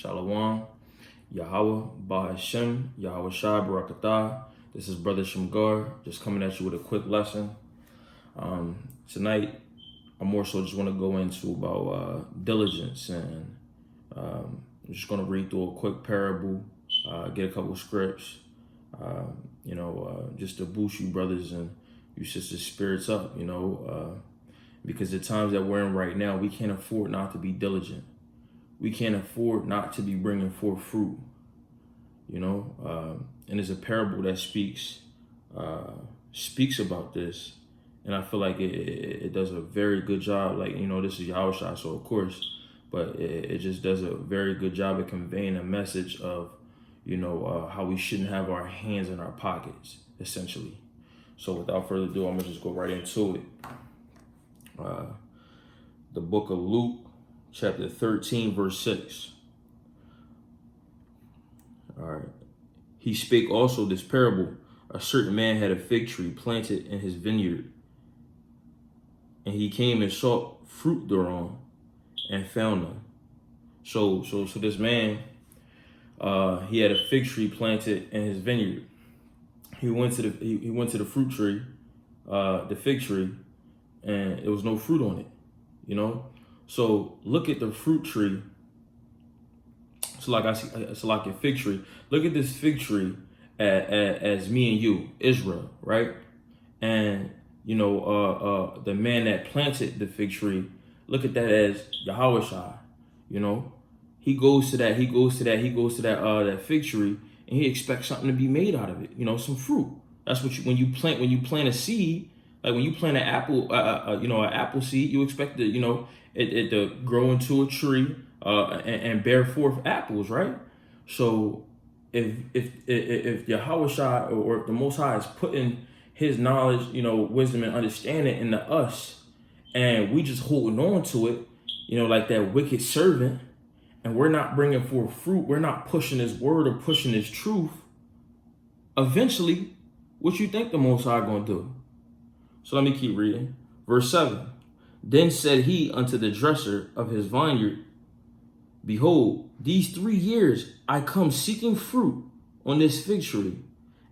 Shalom, Yahweh, Bahashem, Yahweh Shai, Barakatah. This is Brother Shamgar, just coming at you with a quick lesson. Tonight, I more so just want to go into about diligence, and I'm just going to read through a quick parable, get a couple scripts, just to boost you brothers and you sisters' spirits up, because the times that we're in right now, we can't afford not to be diligent. We can't afford not to be bringing forth fruit, and there's a parable that speaks about this, and I feel like it does a very good job. Like, this is Yahushua, so of course, but it just does a very good job at conveying a message of, how we shouldn't have our hands in our pockets, essentially. So without further ado, I'm gonna just go right into it. The book of Luke, chapter 13, verse 6. All right. He spake also this parable. A certain man had a fig tree planted in his vineyard, and he came and sought fruit thereon, and found none. So this man, he had a fig tree planted in his vineyard. He went to the fruit tree, the fig tree, and there was no fruit on it. So look at the fruit tree. So like a fig tree. Look at this fig tree as me and you, Israel, right? And the man that planted the fig tree, look at that as Yahushua. He goes to that fig tree, and he expects something to be made out of it. Some fruit. That's what when you plant a seed. Like when you plant an apple, an apple seed, you expect it to grow into a tree and bear forth apples, right? So if Yahushua or if the Most High is putting His knowledge, wisdom and understanding into us, and we just holding on to it, like that wicked servant, and we're not bringing forth fruit, we're not pushing His word or pushing His truth. Eventually, what you think the Most High gonna do? So let me keep reading. Verse 7. Then said he unto the dresser of his vineyard, Behold, these 3 years I come seeking fruit on this fig tree,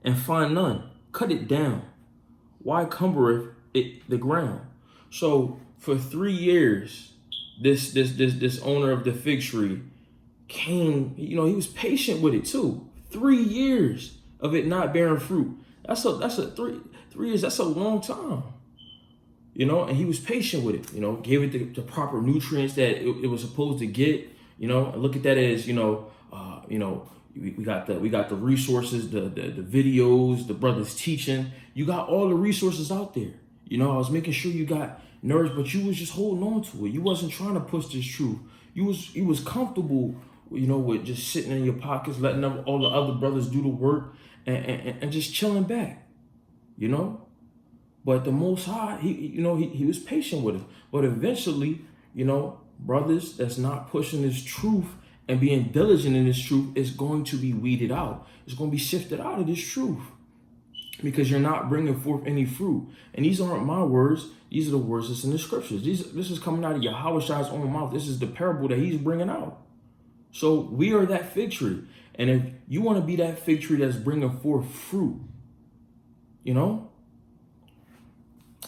and find none. Cut it down. Why cumbereth it the ground? So for 3 years, this owner of the fig tree came, he was patient with it too. 3 years of it not bearing fruit. That's a 3 years, that's a long time. And he was patient with it, gave it the proper nutrients that it was supposed to get, and look at that as, we got the resources, the videos, the brothers teaching. You got all the resources out there. I was making sure you got nourished, but you was just holding on to it. You wasn't trying to push this truth. You was comfortable, with just sitting in your pockets, letting all the other brothers do the work and just chilling back, But the Most High, he was patient with it. But eventually, brothers that's not pushing this truth and being diligent in this truth is going to be weeded out. It's going to be sifted out of this truth because you're not bringing forth any fruit. And these aren't my words. These are the words that's in the scriptures. This is coming out of Yahushua's own mouth. This is the parable that he's bringing out. So we are that fig tree. And if you want to be that fig tree that's bringing forth fruit,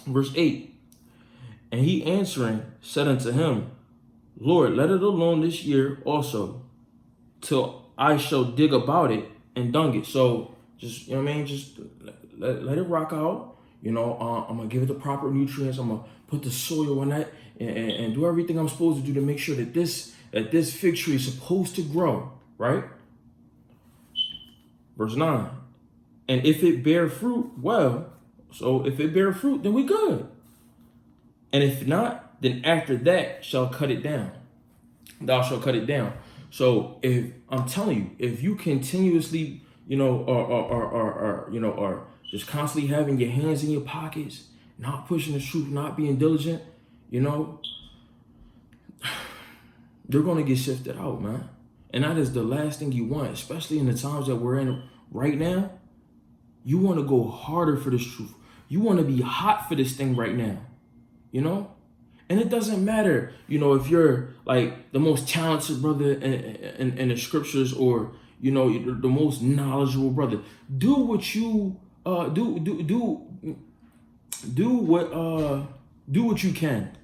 Verse 8, and he answering said unto him, Lord, let it alone this year also, till I shall dig about it and dung it. So just, just let it rock out. I'm going to give it the proper nutrients. I'm going to put the soil in that and do everything I'm supposed to do to make sure that this fig tree is supposed to grow, right? Verse 9, and if it bear fruit, well, so if it bear fruit, then we good. And if not, then after that shall cut it down. Thou shalt cut it down. So if I'm telling you, if you continuously, or just constantly having your hands in your pockets, not pushing the truth, not being diligent, you're gonna get shifted out, man. And that is the last thing you want, especially in the times that we're in right now. You want to go harder for this truth. You want to be hot for this thing right now, And it doesn't matter, if you're like the most talented brother in the scriptures, or the most knowledgeable brother. Do what you do what you can.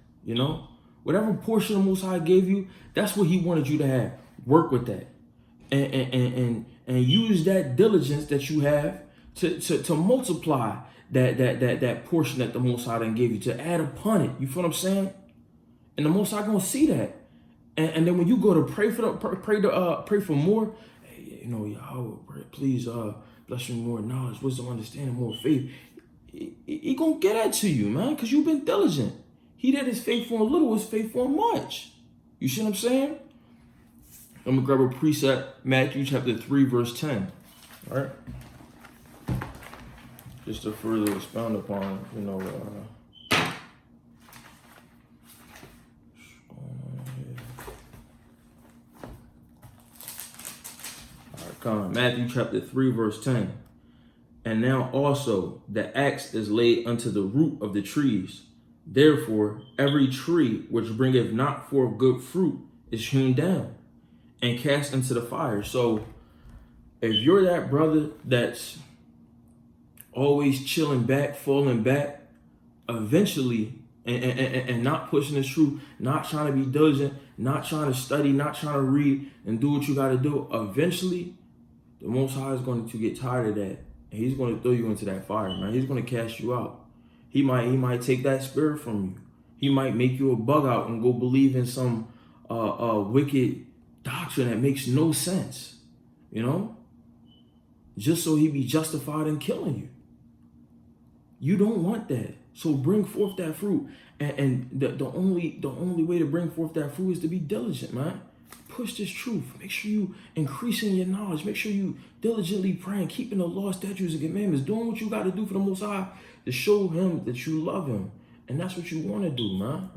Whatever portion the Most High gave you, that's what He wanted you to have. Work with that, and use that diligence that you have to multiply that portion that the Most High then gave you, to add upon it. You feel what I'm saying? And the Most High gonna see that. And then when you go to pray for more, hey, Yahweh, please bless me more knowledge, wisdom, understanding, more faith. He gonna get that to you, man, because you've been diligent. He that is faithful in little is faithful in much. You see what I'm saying? I'm gonna grab a precept, Matthew chapter 3, verse 10. All right. Just to further expound upon, Matthew chapter 3, verse 10. And now also the axe is laid unto the root of the trees. Therefore, every tree which bringeth not forth good fruit is hewn down and cast into the fire. So if you're that brother that's always chilling back, falling back, eventually, and not pushing the truth, not trying to be diligent, not trying to study, not trying to read and do what you got to do, eventually, the Most High is going to get tired of that. And He's going to throw you into that fire, man. He's going to cast you out. He might take that spirit from you. He might make you a bug out and go believe in some wicked doctrine that makes no sense, just so He be justified in killing you. You don't want that. So bring forth that fruit. And the only way to bring forth that fruit is to be diligent, man. Push this truth. Make sure you increasing your knowledge. Make sure you diligently praying, keeping the law, statutes, and commandments, doing what you got to do for the Most High to show Him that you love Him. And that's what you want to do, man.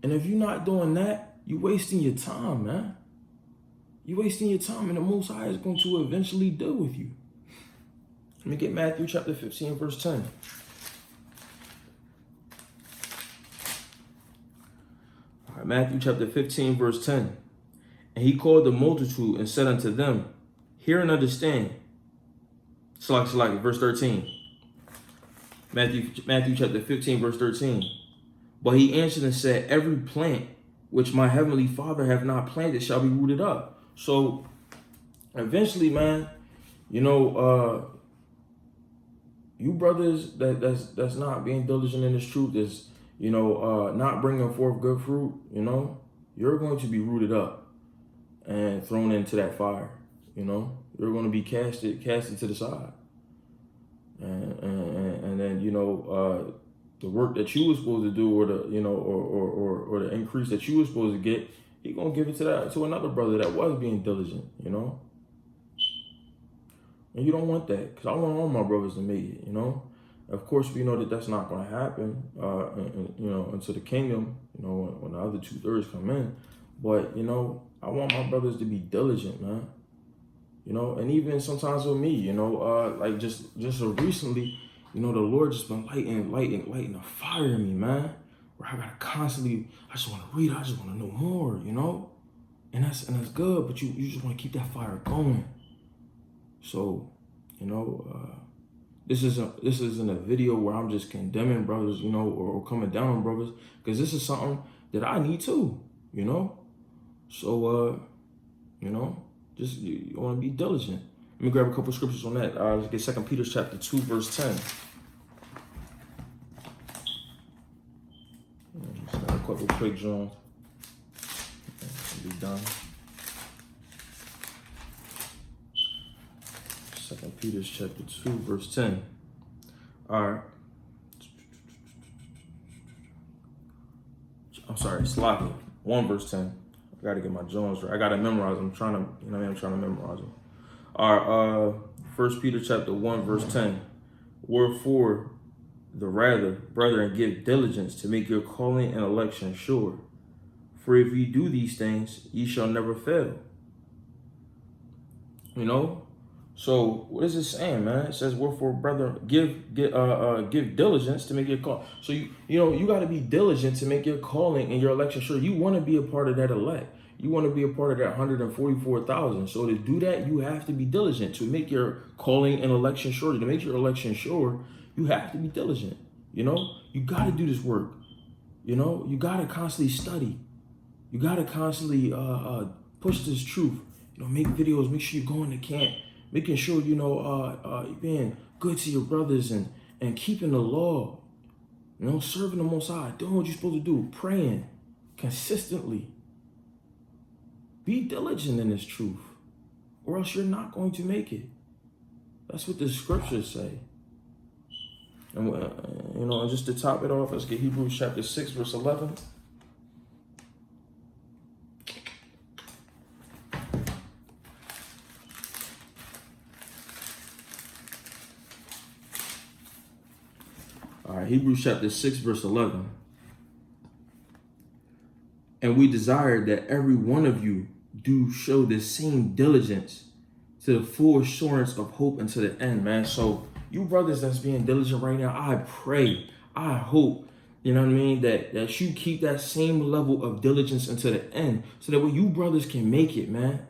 And if you're not doing that, you're wasting your time, man. You're wasting your time, and the Most High is going to eventually deal with you. Let me get Matthew chapter 15, verse 10. All right, Matthew chapter 15, verse 10. And He called the multitude and said unto them, hear and understand. Select, verse 13. Matthew chapter 15, verse 13. But He answered and said, every plant which my heavenly Father hath not planted shall be rooted up. So eventually, man, you brothers that's not being diligent in this truth, is not bringing forth good fruit, you're going to be rooted up and thrown into that fire. You're going to be casted to the side, and then the work that you were supposed to do, or the or the increase that you were supposed to get, He gonna give it to another brother that was being diligent. And you don't want that, because I want all my brothers to make it, Of course, we know that that's not going to happen, into the kingdom, when the other 2/3 come in. But, I want my brothers to be diligent, man. And even sometimes with me, like just so recently, the Lord just been lighting a fire in me, man. Where I gotta constantly, I just want to read, I just want to know more, And that's good, but you just want to keep that fire going. So, this isn't a video where I'm just condemning brothers, or coming down on brothers, because this is something that I need too, So, just you want to be diligent. Let me grab a couple of scriptures on that. Let's get 2 Peter chapter 2, verse 10. Just got a couple quick John. Be done. 2 Peter chapter 2, verse 10. All right. I'm sorry, Slakia. 1 verse 10. I gotta get my Jones right. I gotta memorize them. I'm trying to memorize them. All right, 1 Peter chapter 1, verse 10. Wherefore, the rather, brethren, give diligence to make your calling and election sure. For if ye do these things, ye shall never fail. So what is it saying, man? It says, "Wherefore, brother, give diligence to make your call." So you got to be diligent to make your calling and your election sure. You want to be a part of that elect. You want to be a part of that 144,000. So to do that, you have to be diligent to make your calling and election sure. To make your election sure, you have to be diligent. You got to do this work. You got to constantly study. You got to constantly push this truth. Make videos. Make sure you go into camp. Making sure being good to your brothers and keeping the law. Serving the Most High, doing what you're supposed to do, praying consistently. Be diligent in this truth, or else you're not going to make it. That's what the scriptures say. And just to top it off, let's get Hebrews chapter 6, verse 11. All right, Hebrews chapter 6, verse 11. And we desire that every one of you do show the same diligence to the full assurance of hope unto the end, man. So you brothers that's being diligent right now, I pray, I hope, that you keep that same level of diligence until the end, so that way you brothers can make it, man.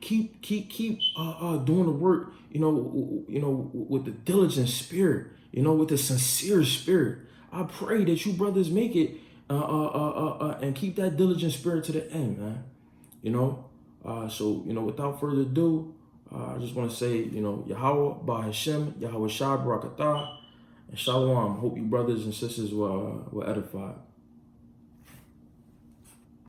Keep doing the work, with the diligent spirit, with the sincere spirit. I pray that you brothers make it and keep that diligent spirit to the end, man. So without further ado, I just want to say, Yahweh, Ba Hashem, Yahweh Shah, Barakatah, and Shalom. Hope you brothers and sisters were edified.